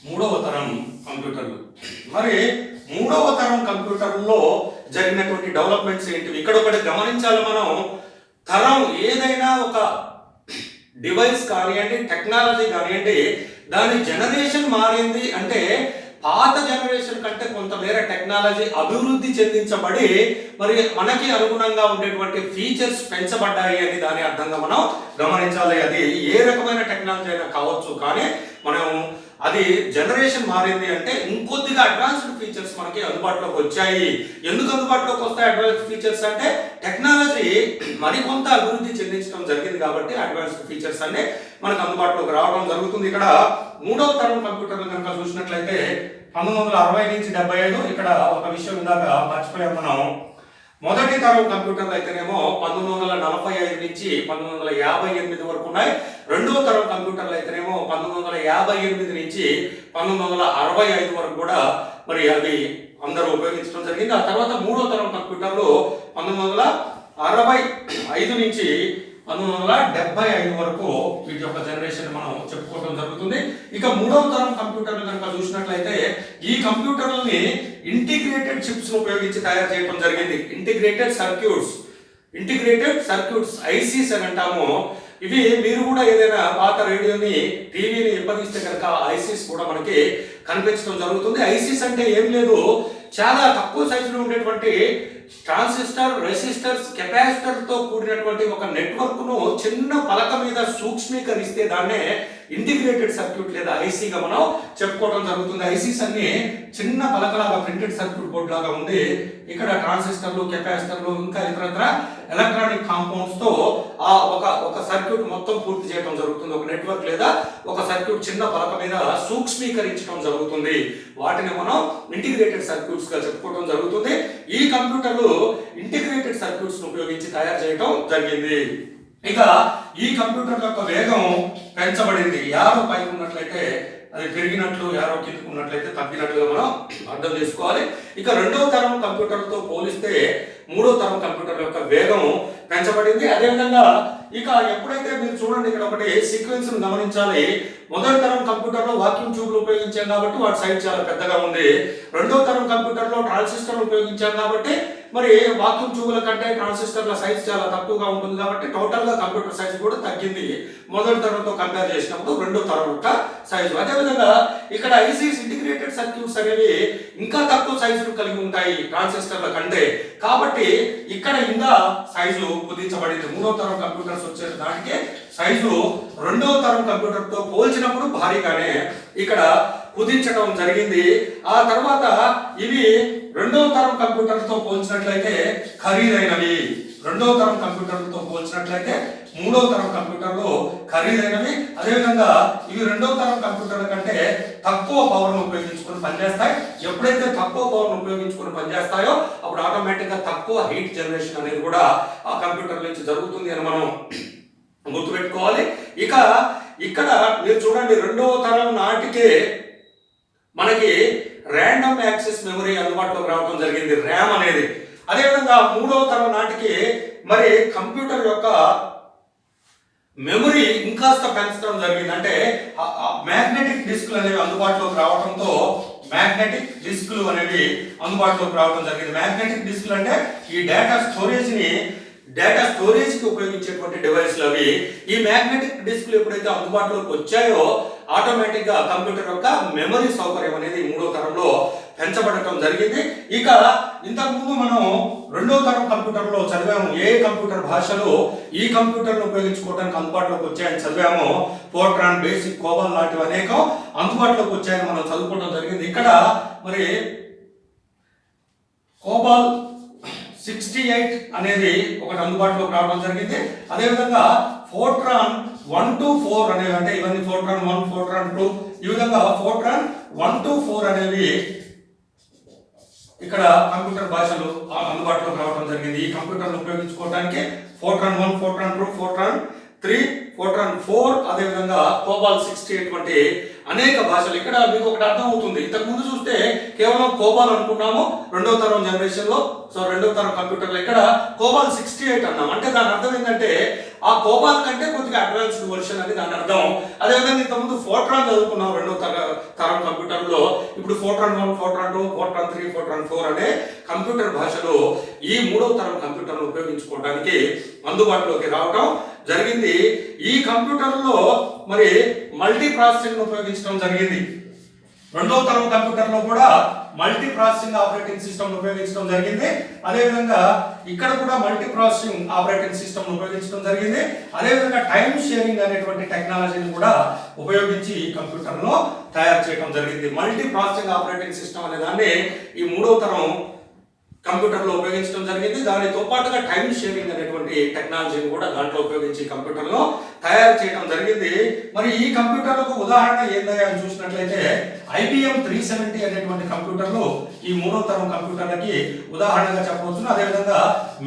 మూడవ తరం కంప్యూటర్లు. మరి మూడవ తరం కంప్యూటర్లో జరిగినటువంటి డెవలప్మెంట్స్ ఏంటివి? ఇక్కడ ఒకటి గమనించాలి మనం. తరం ఏదైనా ఒక డివైస్ కానివ్వండి, టెక్నాలజీ కానివ్వండి, దాని జనరేషన్ మారింది అంటే పాత జనరేషన్ కంటే కొంతమేర టెక్నాలజీ అభివృద్ధి చెందించబడి మరి మనకి అనుగుణంగా ఉండేటువంటి ఫీచర్స్ పెంచబడ్డాయి అని దాని అర్థంగా మనం గమనించాలి. అది ఏ రకమైన టెక్నాలజీ అయినా కావచ్చు, కానీ మనం అది జనరేషన్ మారింది అంటే ఇంకొద్దిగా అడ్వాన్స్డ్ ఫీచర్స్ మనకి అందుబాటులోకి వచ్చాయి. ఎందుకు అందుబాటులోకి వస్తాయి అడ్వాన్స్డ్ ఫీచర్స్ అంటే టెక్నాలజీ మరికొంత అభివృద్ధి చెందించడం జరిగింది కాబట్టి అడ్వాన్స్డ్ ఫీచర్స్ అన్ని మనకు అందుబాటులోకి రావడం జరుగుతుంది. ఇక్కడ మూడవ తరం కంప్యూటర్లు కనుక చూసినట్లయితే 1960 నుంచి 75. ఇక్కడ ఒక విషయం ఇందాక మర్చిపోయాం మనం. మొదటి తరం కంప్యూటర్లు అయితేనేమో 1945 నుంచి 1958 వరకు ఉన్నాయి. రెండవ తరం కంప్యూటర్లు అయితేనేమో 1958 నుంచి 1965 వరకు కూడా మరి అవి అందరూ ఉపయోగించడం జరిగింది. ఆ తర్వాత మూడవ తరం కంప్యూటర్లు 1965 నుంచి 1975 వరకు వీటి యొక్క జనరేషన్ మనం చెప్పుకోవడం జరుగుతుంది. ఇక మూడవ తరం కంప్యూటర్లు కనుక చూసినట్లయితే ఈ కంప్యూటర్లని ఇంటిగ్రేటెడ్ చిప్స్ ఉపయోగించి తయారు చేయడం జరిగింది. Integrated circuits integrated circuits, ICs అని అంటాము. ఇవి మీరు కూడా ఏదైనా పాత రేడియోని టీవీని ఇప్పదీస్తే కనుక ఐసీస్ కూడా మనకి కనిపించడం జరుగుతుంది. ఐసీస్ అంటే ఏం లేదు, చాలా తక్కువ సైజులో ఉండేటువంటి ట్రాన్సిస్టర్, రెసిస్టర్స్, కెపాసిటర్తో కూడినటువంటి ఒక నెట్వర్క్ను చిన్న పలక మీద సూక్ష్మీకరిస్తే దాన్నే ఇంటిగ్రేటెడ్ సర్క్యూట్ లేదా ఐసీగా మనం చెప్పుకోవడం జరుగుతుంది. ఐసీస్ అన్ని చిన్న పలకలాగా ప్రింటెడ్ సర్క్యూట్ బోర్డ్ లాగా ఉంది. ఇక్కడ ట్రాన్సిస్టర్లు, కెపాసిటర్లు, ఇంకా ఇతరత్ర ఎలక్ట్రానిక్ కాంపౌండ్స్ తో ఆ ఒక సర్క్యూట్ మొత్తం పూర్తి చేయడం జరుగుతుంది. ఒక నెట్వర్క్ లేదా ఒక సర్క్యూట్ చిన్న పలక మీద సూక్ష్మీకరించడం జరుగుతుంది. వాటిని మనం ఇంటిగ్రేటెడ్ సర్క్యూట్స్ గా చెప్పుకోవడం జరుగుతుంది. ఈ కంప్యూటర్లు ఇంటిగ్రేటెడ్ సర్క్యూట్స్ ఉపయోగించి తయారు చేయడం జరిగింది. ఇక ఈ కంప్యూటర్ యొక్క వేగం పెంచబడింది. యారో పైకి ఉన్నట్లయితే అది పెరిగినట్లు, యారో కిందకు ఉన్నట్లయితే తగ్గినట్లుగా మనం అర్థం చేసుకోవాలి. ఇక రెండవ తరం కంప్యూటర్తో పోలిస్తే మూడో తరం కంప్యూటర్ యొక్క వేగం పెంచబడింది. అదేవిధంగా ఇక ఎప్పుడైతే మీరు చూడండి, ఇక్కడ ఒకటి సీక్వెన్స్ ను గమనించాలి. మొదటి తరం కంప్యూటర్లో వాక్యూమ్ ట్యూబ్లు ఉపయోగించాం కాబట్టి వాటి సైజ్ చాలా పెద్దగా ఉంది. రెండో తరం కంప్యూటర్లో ట్రాన్సిస్టర్లు ఉపయోగించాం కాబట్టి మరి వాక్యూమ్ ట్యూబ్ల కంటే ట్రాన్సిస్టర్ల సైజ్ చాలా తక్కువగా ఉంటుంది కాబట్టి టోటల్ గా కంప్యూటర్ సైజ్ కూడా తగ్గింది మొదటి తరంతో కంపేర్ చేసినప్పుడు రెండో తరం యొక్క సైజు. అదేవిధంగా ఇక్కడ ఐసీస్ ఇంటిగ్రేటెడ్ సర్క్యూట్స్ అనేవి ఇంకా తక్కువ సైజులు కలిగి ఉంటాయి ట్రాన్సిస్టర్ల కంటే, కాబట్టి ఇక్కడ ఇంకా సైజు కుదించబడింది. మూడో తరం కంప్యూటర్స్ వచ్చే దానికి సైజు రెండవ తరం కంప్యూటర్ తో పోల్చినప్పుడు భారీగానే ఇక్కడ కుదించడం జరిగింది. ఆ తర్వాత ఇవి రెండవ తరం కంప్యూటర్తో పోల్చినట్లయితే ఖరీదైనవి. రెండవ తరం కంప్యూటర్లతో పోల్చినట్లయితే మూడవ తరం కంప్యూటర్లు ఖరీదైనవి. అదేవిధంగా ఇవి రెండవ తరం కంప్యూటర్ల కంటే తక్కువ పవర్ను ఉపయోగించుకొని పనిచేస్తాయి. ఎప్పుడైతే తక్కువ పవర్ను ఉపయోగించుకొని పనిచేస్తాయో అప్పుడు ఆటోమేటిక్గా తక్కువ హీట్ జనరేషన్ అనేది కూడా ఆ కంప్యూటర్ నుంచి జరుగుతుంది అని మనం గుర్తుపెట్టుకోవాలి. ఇక ఇక్కడ మీరు చూడండి, రెండవ తరం నాటికే మనకి ర్యాండమ్ యాక్సెస్ మెమరీ అందుబాటులోకి రావడం జరిగింది, ర్యామ్ అనేది. అదేవిధంగా మూడవ తరం నాటికి మరి కంప్యూటర్ యొక్క మెమరీ ఇంకాస్త పెంచడం జరిగింది. అంటే మ్యాగ్నెటిక్ డిస్క్లు అనేవి అందుబాటులోకి రావడంతో మ్యాగ్నెటిక్ డిస్క్లు అనేవి అందుబాటులోకి రావడం జరిగింది. మ్యాగ్నెటిక్ డిస్క్లు అంటే ఈ డేటా స్టోరేజ్ కి ఉపయోగించేటువంటి డివైస్లు అవి. ఈ మ్యాగ్నెటిక్ డిస్క్లు ఎప్పుడైతే అందుబాటులోకి వచ్చాయో ఆటోమేటిక్ గా కంప్యూటర్ యొక్క మెమరీ సౌకర్యం అనేది మూడో తరంలో పెంచబడటం జరిగింది. ఇక ఇంతకుముందు మనం రెండో తరం కంప్యూటర్లో చదివాము ఏ కంప్యూటర్ భాషలో ఈ కంప్యూటర్ను ఉపయోగించుకోవడానికి అందుబాటులోకి వచ్చాయని చదివాము. ఫోర్ట్రాన్, బేసిక్, కోబాల్ లాంటివి అనేకం అందుబాటులోకి వచ్చాయని మనం చదువుకోవడం జరిగింది. ఇక్కడ మరి కోబాల్ 68 అనేది ఒకటి అందుబాటులోకి రావడం జరిగింది. అదేవిధంగా ఫోర్ట్రాన్ 1 to 4 అనేవి, అంటే ఇవన్నీ ఫోర్ట్రాన్ 1, ఫోర్ట్రాన్ 2, ఈ విధంగా ఫోర్ట్రాన్ 1 to 4 అనేవి ఇక్కడ కంప్యూటర్ భాషలు అందుబాటులోకి రావడం జరిగింది. ఈ కంప్యూటర్ను ఉపయోగించుకోవడానికి ఫోర్ట్రాన్ 1, ఫోర్ట్రాన్ 2, ఫోర్ట్రాన్ 3, ఫోర్ట్రాన్ 4, అదేవిధంగా కోబాల్ 68 వంటి అనేక భాషలు. ఇక్కడ మీకు ఒకటి అర్థం అవుతుంది, ఇంతకు ముందు చూస్తే కేవలం కోబాల్ అనుకున్నాము రెండవ తరం జనరేషన్ లో. సో రెండవ తరం కంప్యూటర్లో ఇక్కడ కోబాల్ 68 అన్నాం. అంటే దాని అర్థం ఏంటంటే ఆ కోబాల్ కంటే కొద్దిగా అడ్వాన్స్డ్ వర్షన్ అని దాని అర్థం. అదేవిధంగా ఇంతకుముందు ఫోర్ట్రాన్ చదువుకున్నాం రెండవ తరం కంప్యూటర్లో. ఇప్పుడు ఫోర్ట్రాన్ 1, ఫోర్ట్రాన్ 2, ఫోర్ట్రాన్ 3, ఫోర్ట్రాన్ 4 అనే కంప్యూటర్ భాషలు ఈ మూడవ తరం కంప్యూటర్ను ఉపయోగించుకోవడానికి అందుబాటులోకి రావడం జరిగింది. ఈ కంప్యూటర్లో మరి మల్టీ ప్రాసెసింగ్ ఉపయోగించడం జరిగింది. రెండవ తరం కంప్యూటర్లో కూడా మల్టీ ప్రాసెసింగ్ ఆపరేటింగ్ సిస్టమ్ ఉపయోగించడం జరిగింది. అదేవిధంగా ఇక్కడ కూడా మల్టీ ప్రాసెసింగ్ ఆపరేటింగ్ సిస్టమ్ ఉపయోగించడం జరిగింది. అదేవిధంగా టైం షేరింగ్ అనేటువంటి టెక్నాలజీని కూడా ఉపయోగించి ఈ కంప్యూటర్లో తయారు చేయడం జరిగింది. మల్టీ ప్రాసెసింగ్ ఆపరేటింగ్ సిస్టమ్ అనే దాన్ని ఈ మూడవ తరం కంప్యూటర్లో ఉపయోగించడం జరిగింది. దానితో పాటుగా టైం షేరింగ్ అనేటువంటి టెక్నాలజీని కూడా దాంట్లో ఉపయోగించి కంప్యూటర్లో తయారు చేయడం జరిగింది. మరి ఈ కంప్యూటర్లకు ఉదాహరణ ఏందయ్యా అని చూసినట్లయితే IBM 370 అనేటువంటి కంప్యూటర్లు ఈ మూడో తరం కంప్యూటర్లకి ఉదాహరణగా చెప్పవచ్చు. అదేవిధంగా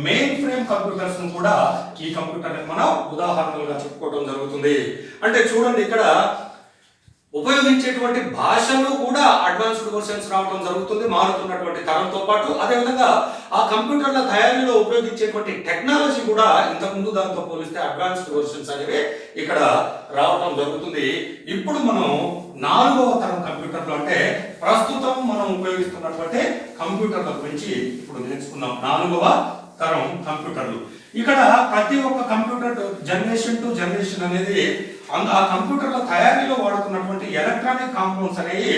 మెయిన్ ఫ్రేమ్ కంప్యూటర్స్ కూడా ఈ కంప్యూటర్లకు మనం ఉదాహరణలుగా చెప్పుకోవడం జరుగుతుంది. అంటే చూడండి, ఇక్కడ ఉపయోగించేటువంటి భాషలు కూడా అడ్వాన్స్డ్ వర్షన్స్ రావడం జరుగుతుంది మారుతున్నటువంటి తరంతో పాటు. అదేవిధంగా ఆ కంప్యూటర్ల తయారీలో ఉపయోగించేటువంటి టెక్నాలజీ కూడా ఇంతకుముందు దాంతో పోలిస్తే అడ్వాన్స్డ్ వర్షన్స్ అనేవి ఇక్కడ రావడం జరుగుతుంది. ఇప్పుడు మనం నాలుగవ తరం కంప్యూటర్లు, అంటే ప్రస్తుతం మనం ఉపయోగిస్తున్నటువంటి కంప్యూటర్ల గురించి ఇప్పుడు నేర్చుకున్నాం. నాలుగవ తరం కంప్యూటర్లు ఇక్కడ ప్రతి ఒక్క కంప్యూటర్ జనరేషన్ టు జనరేషన్ అనేది ఆ కంప్యూటర్ల తయారీలో వాడుతున్నటువంటి ఎలక్ట్రానిక్ కాంపౌండ్స్ అనేవి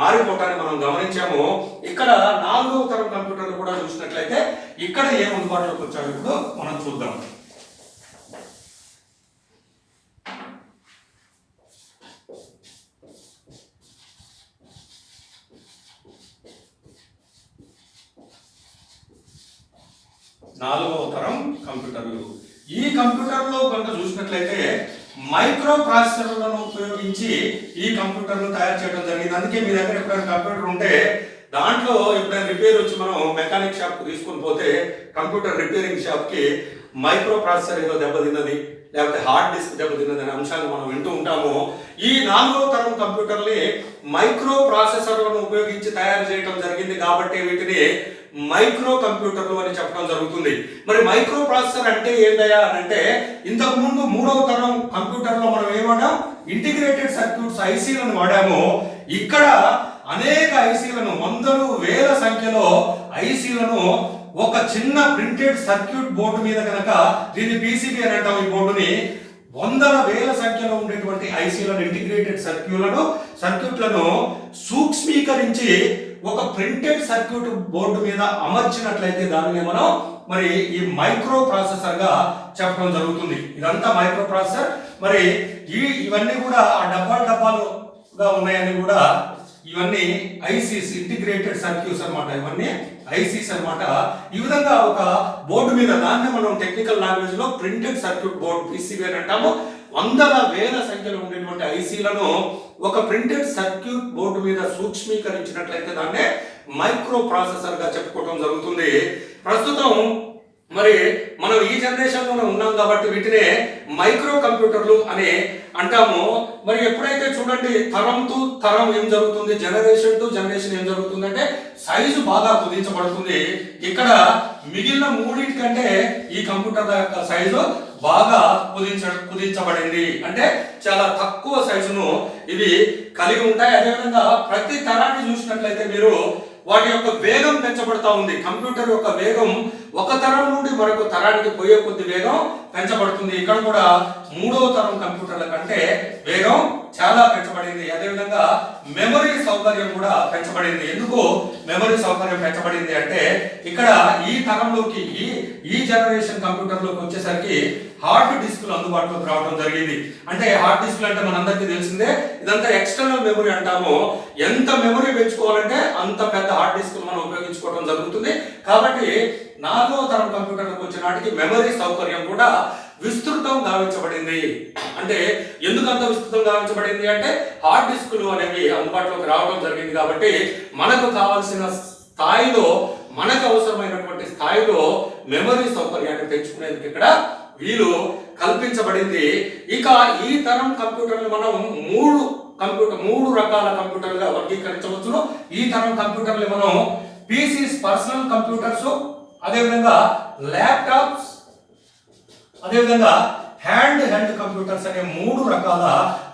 మారిపోవటాన్ని మనం గమనించాము. ఇక్కడ 4వ తరం కంప్యూటర్లు కూడా చూసినట్లయితే ఇక్కడ ఏం అందుబాటులోకి వచ్చాయో ఇప్పుడు మనం చూద్దాం. నాలుగవ తరం కంప్యూటర్లు. ఈ కంప్యూటర్లో కనుక చూసినట్లయితే మైక్రో ప్రాసెసర్లను ఉపయోగించి ఈ కంప్యూటర్లు తయారు చేయడం జరిగింది. అందుకే మీ దగ్గర ఎప్పుడైనా కంప్యూటర్ ఉంటే దాంట్లో ఎప్పుడైనా రిపేర్ వచ్చి మనం మెకానిక్ షాప్కి తీసుకొని పోతే కంప్యూటర్ రిపేరింగ్ షాప్కి మైక్రో ప్రాసెసర్ ఏదో దెబ్బతిన్నది, లేకపోతే హార్డ్ డిస్క్ దెబ్బతిన్నది అనే అంశాన్ని మనం వింటూ ఉంటాము. ఈ 4వ తరం కంప్యూటర్ని మైక్రో ప్రాసెసర్లను ఉపయోగించి తయారు చేయడం జరిగింది కాబట్టి వీటిని మైక్రో కంప్యూటర్లు అని చెప్పడం జరుగుతుంది. మరి మైక్రో ప్రాసెసర్ అంటే ఏందయ్యా అని అంటే, ఇంతకు ముందు 3వ తరం కంప్యూటర్లో మనం ఏమన్నాం, ఇంటిగ్రేటెడ్ సర్క్యూట్స్ ఐసీలను వాడాము. ఇక్కడ అనేక ఐసీలను, వందలు వేల సంఖ్యలో ఐసీలను ఒక చిన్న ప్రింటెడ్ సర్క్యూట్ బోర్డు మీద కనుక, దీన్ని పీసీబీ అని అంటాం, ఈ బోర్డుని వందల వేల సంఖ్యలో ఉండేటువంటి ఐసీలను, ఇంటిగ్రేటెడ్ సర్క్యూట్లను సూక్ష్మీకరించి ఒక ప్రింటెడ్ సర్క్యూట్ బోర్డు మీద అమర్చినట్లయితే దానిని మనం మరి ఈ మైక్రో ప్రాసెసర్ గా చెప్పడం జరుగుతుంది. ఇదంతా మైక్రో ప్రాసెసర్. మరి ఇవన్నీ కూడా ఆ డబ్బాలుగా ఉన్నాయని కూడా ఇవన్నీ ఐసీస్, ఇంటిగ్రేటెడ్ సర్క్యూట్స్ అన్నమాట. ఇవన్నీ ఐసీస్ అన్నమాట. ఈ విధంగా ఒక బోర్డు మీద, దాన్ని మనం టెక్నికల్ లాంగ్వేజ్ లో ప్రింటెడ్ సర్క్యూట్ బోర్డు పీసీబీ అని అంటాము. వందల వేల సంఖ్యలో ఉండేటువంటి ఐసీలను ఒక ప్రింటెడ్ సర్క్యూట్ బోర్డు మీద సూక్ష్మీకరించినట్లయితే దాన్నే మైక్రో ప్రాసెసర్ గా చెప్పుకోవడం జరుగుతుంది. ప్రస్తుతం మరి మనం ఈ జనరేషన్ లోనే ఉన్నాం కాబట్టి వీటినే మైక్రో కంప్యూటర్లు అని అంటాము. మరి ఎప్పుడైతే చూడండి తరం టు తరం ఏం జరుగుతుంది, జనరేషన్ టు జనరేషన్ ఏం జరుగుతుంది అంటే సైజు బాగా కుదించబడుతుంది. ఇక్కడ మిగిలిన మూడింటికంటే ఈ కంప్యూటర్ యొక్క సైజు బాగా కుదించబడింది. అంటే చాలా తక్కువ సైజును ఇవి కలిగి ఉంటాయి. అదేవిధంగా ప్రతి తరాన్ని చూసినట్లయితే మీరు వాటి యొక్క వేగం పెంచబడతా ఉంది. కంప్యూటర్ యొక్క వేగం ఒక తరం నుండి మరొక తరానికి పోయే కొద్ది వేగం పెంచబడుతుంది. ఇక్కడ కూడా 3వ తరం కంప్యూటర్ల కంటే వేగం చాలా పెంచబడింది. అదేవిధంగా మెమరీ సౌకర్యం కూడా పెంచబడింది. ఎందుకు మెమరీ సౌకర్యం పెంచబడింది అంటే, ఇక్కడ ఈ తరంలోకి ఈ జనరేషన్ కంప్యూటర్లోకి వచ్చేసరికి హార్డ్ డిస్క్లు అందుబాటులోకి రావడం జరిగింది. అంటే హార్డ్ డిస్క్లు అంటే మనందరికీ తెలిసిందే, ఇదంతా ఎక్స్టర్నల్ మెమరీ అంటాము. ఎంత మెమరీ పెంచుకోవాలంటే అంత పెద్ద హార్డ్ డిస్క్ మనం ఉపయోగించుకోవడం జరుగుతుంది. కాబట్టి 4వ తరం కంప్యూటర్లకు వచ్చే నాటికి మెమరీ సౌకర్యం కూడా విస్తృతం గావించబడింది. అంటే ఎందుకంత విస్తృతం గావించబడింది అంటే హార్డ్ డిస్కులు అనేవి అందుబాటులోకి రావడం జరిగింది కాబట్టి మనకు కావాల్సిన స్థాయిలో, మనకు అవసరమైనటువంటి స్థాయిలో మెమరీ సౌకర్యాన్ని పెంచుకునేందుకు ఇక్కడ వీలు కల్పించబడింది. ఇక ఈ తరం కంప్యూటర్లు మనం మూడు రకాల కంప్యూటర్లుగా వర్గీకరించవచ్చును. ఈ తరం కంప్యూటర్లు మనం పీసీస్, పర్సనల్ కంప్యూటర్స్, అదేవిధంగా ల్యాప్టాప్స్, అదేవిధంగా హ్యాండ్ కంప్యూటర్స్ అనే 3 రకాల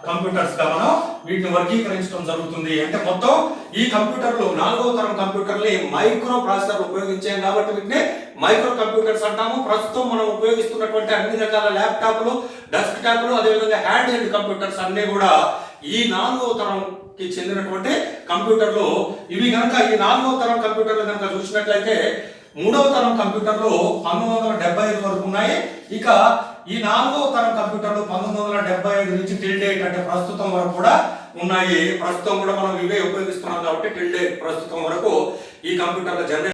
కంప్యూటర్స్ గా మనం వీటిని వర్గీకరించడం జరుగుతుంది. అంటే మొత్తం ఈ కంప్యూటర్లు 4వ తరం కంప్యూటర్ని మైక్రో ప్రాసెసర్ ఉపయోగించాం కాబట్టి వీటిని మైక్రో కంప్యూటర్స్ అంటాము. ప్రస్తుతం మనం ఉపయోగిస్తున్నటువంటి అన్ని రకాల ల్యాప్టాప్లు, డెస్క్ టాప్లు, అదేవిధంగా హ్యాండ్ కంప్యూటర్స్ అన్ని కూడా ఈ 4వ తరంకి చెందినటువంటి కంప్యూటర్లు. ఇవి కనుక ఈ 4వ తరం కంప్యూటర్లు కనుక చూసినట్లయితే 3వ తరం కంప్యూటర్లు 1975 వరకు ఉన్నాయి. ఇక ఈ 4వ తరం కంప్యూటర్లు 1975 నుంచి టిల్ డేట్ అంటే ప్రస్తుతం వరకు కూడా ఉన్నాయి. ప్రస్తుతం కూడా మనం ఇవే ఉపయోగిస్తున్నాం కాబట్టి టిల్ డేట్ ప్రస్తుతం వరకు ఈ కంప్యూటర్ల జనరేషన్